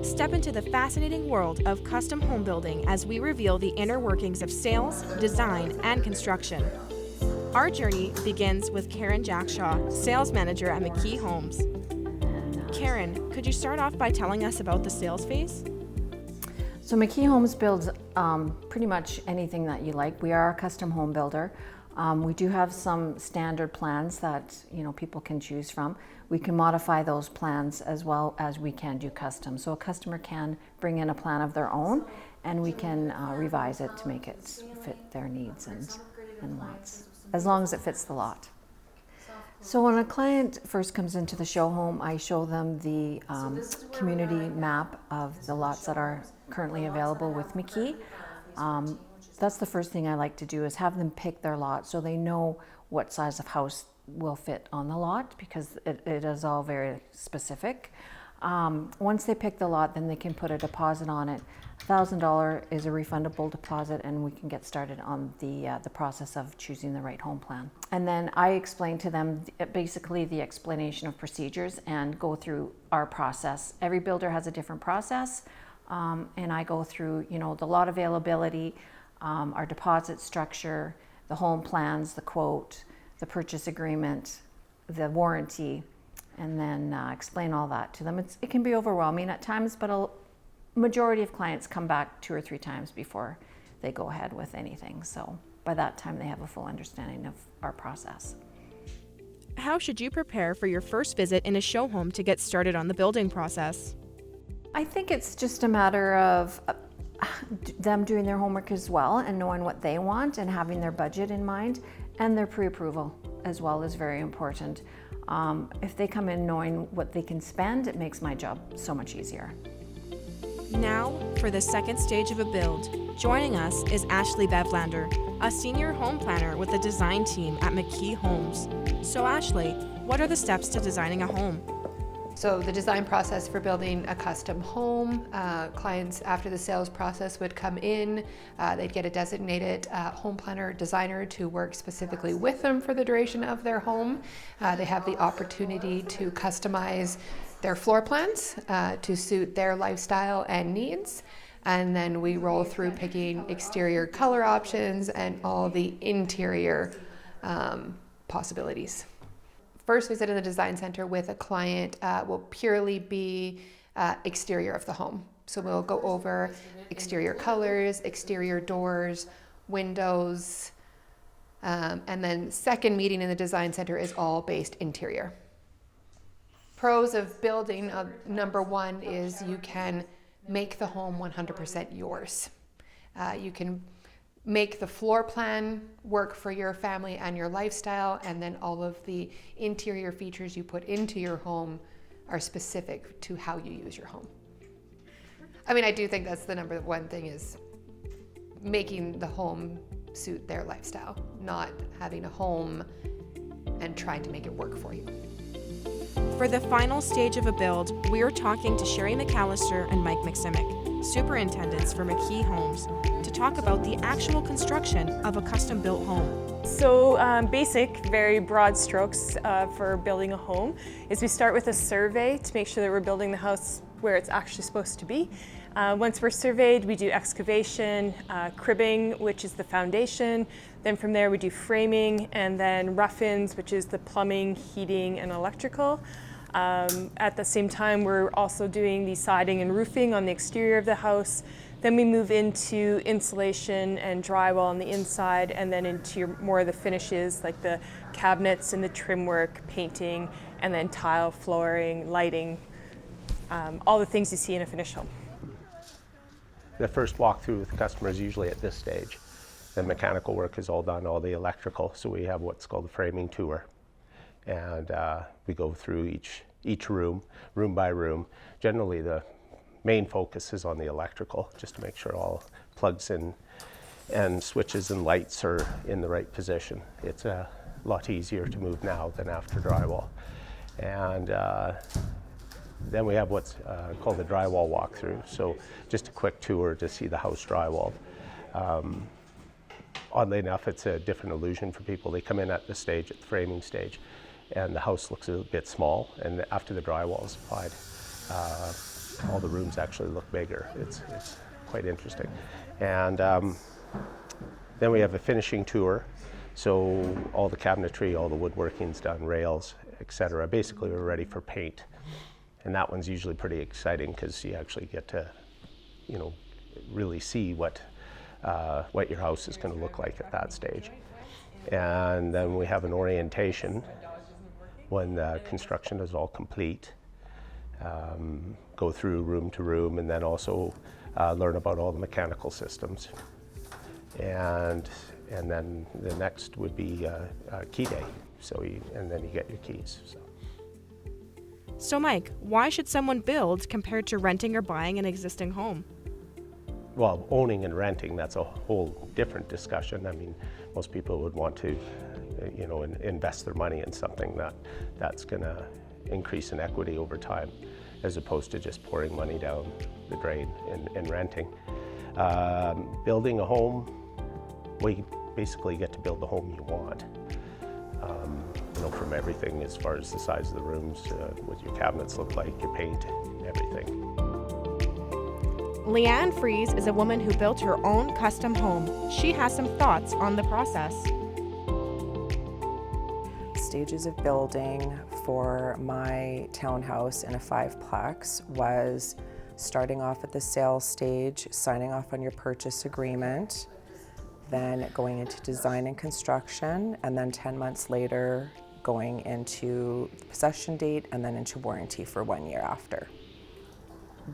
Step into the fascinating world of custom home building as we reveal the inner workings of sales, design, and construction. Our journey begins with Karen Jackshaw, sales manager at McKee Homes. Karen, could you start off by telling us about the sales phase? So McKee Homes builds pretty much anything that you like. We are a custom home builder. We do have some standard plans that people can choose from. We can modify those plans as well as we can do custom. So a customer can bring in a plan of their own and we can revise it to make it fit their needs and wants, as long as it fits the lot. So when a client first comes into the show home, I show them the community map of the lots that are currently available with McKee. That's the first thing I like to do, is have them pick their lot so they know what size of house will fit on the lot, because it is all very specific. Once they pick the lot, then they can put a deposit on it. $1,000 is a refundable deposit, and we can get started on the process of choosing the right home plan. And then I explain to them basically the explanation of procedures and go through our process. Every builder has a different process, and I go through the lot availability, our deposit structure, the home plans, the quote, the purchase agreement, the warranty, and then explain all that to them. It can be overwhelming at times, but a majority of clients come back 2 or 3 times before they go ahead with anything. So by that time, they have a full understanding of our process. How should you prepare for your first visit in a show home to get started on the building process? I think it's just a matter of them doing their homework as well and knowing what they want and having their budget in mind, and their pre-approval as well is very important. If they come in knowing what they can spend, it makes my job so much easier. Now for the second stage of a build. Joining us is Ashley Bevlander, a senior home planner with the design team at McKee Homes. So Ashley, what are the steps to designing a home? So the design process for building a custom home, clients after the sales process would come in, they'd get a designated home planner designer to work specifically with them for the duration of their home. They have the opportunity to customize their floor plans to suit their lifestyle and needs. And then we roll through picking exterior color options and all the interior possibilities. First visit in the design center with a client will purely be exterior of the home. So we'll go over exterior colors, exterior doors, windows, and then second meeting in the design center is all based interior. Pros of building, number one is you can make the home 100% yours. You can make the floor plan work for your family and your lifestyle, and then all of the interior features you put into your home are specific to how you use your home. I mean, I do think that's the number one thing, is making the home suit their lifestyle, not having a home and trying to make it work for you. For the final stage of a build, we are talking to Sherry McAllister and Mike McSimic, superintendents for McKee Homes, to talk about the actual construction of a custom-built home. So basic, very broad strokes for building a home is we start with a survey to make sure that we're building the house where it's actually supposed to be. Once we're surveyed, we do excavation, cribbing, which is the foundation. Then from there we do framing, and then rough-ins, which is the plumbing, heating, and electrical. At the same time, we're also doing the siding and roofing on the exterior of the house. Then we move into insulation and drywall on the inside, and then into more of the finishes like the cabinets and the trim work, painting, and then tile, flooring, lighting, all the things you see in a finished home. The first walkthrough with the customer is usually at this stage. The mechanical work is all done, all the electrical, so we have what's called the framing tour. And we go through each room by room. Generally, the main focus is on the electrical, just to make sure all plugs and switches and lights are in the right position. It's a lot easier to move now than after drywall. And then we have what's called the drywall walkthrough. So just a quick tour to see the house drywalled. Oddly enough, it's a different illusion for people. They come in at this stage, at the framing stage, and the house looks a bit small, and after the drywall is applied, all the rooms actually look bigger. It's quite interesting. And then we have a finishing tour. So all the cabinetry, all the woodworking's done, rails, etc. Basically, we're ready for paint. And that one's usually pretty exciting because you actually get to, you know, really see what your house is going to look like at that stage. And then we have an orientation when the construction is all complete. Go through room to room, and then also learn about all the mechanical systems. And then the next would be key day. And then you get your keys. So Mike, why should someone build compared to renting or buying an existing home? Well, owning and renting, that's a whole different discussion. I mean, most people would want to, you know, invest their money in something that's going to increase in equity over time, as opposed to just pouring money down the drain in renting. Building a home, well, you basically get to build the home you want. You know, from everything as far as the size of the rooms, what your cabinets look like, your paint, everything. Leanne Freeze is a woman who built her own custom home. She has some thoughts on the process. Stages of building for my townhouse in a 5-plex was starting off at the sales stage, signing off on your purchase agreement, then going into design and construction, and then 10 months later going into the possession date and then into warranty for 1 year after.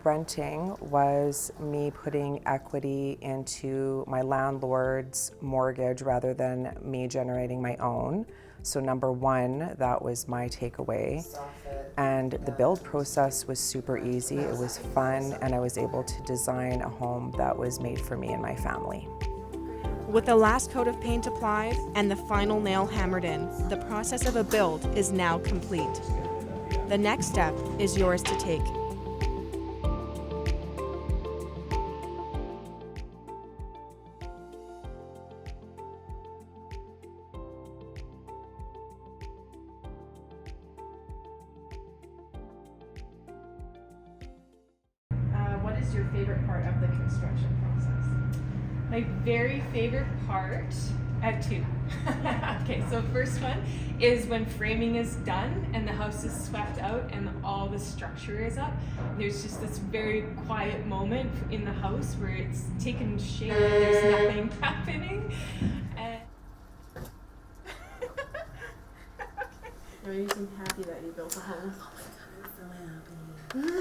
Renting was me putting equity into my landlord's mortgage rather than me generating my own. So number one, that was my takeaway. And the build process was super easy, it was fun, and I was able to design a home that was made for me and my family. With the last coat of paint applied and the final nail hammered in, the process of a build is now complete. The next step is yours to take. What is your favorite part of the construction process? My very favorite part, I have two. Okay, so first one is when framing is done and the house is swept out and all the structure is up. There's just this very quiet moment in the house where it's taken shape, there's nothing happening. And Are you happy that you built a home? Oh my God, I'm so happy.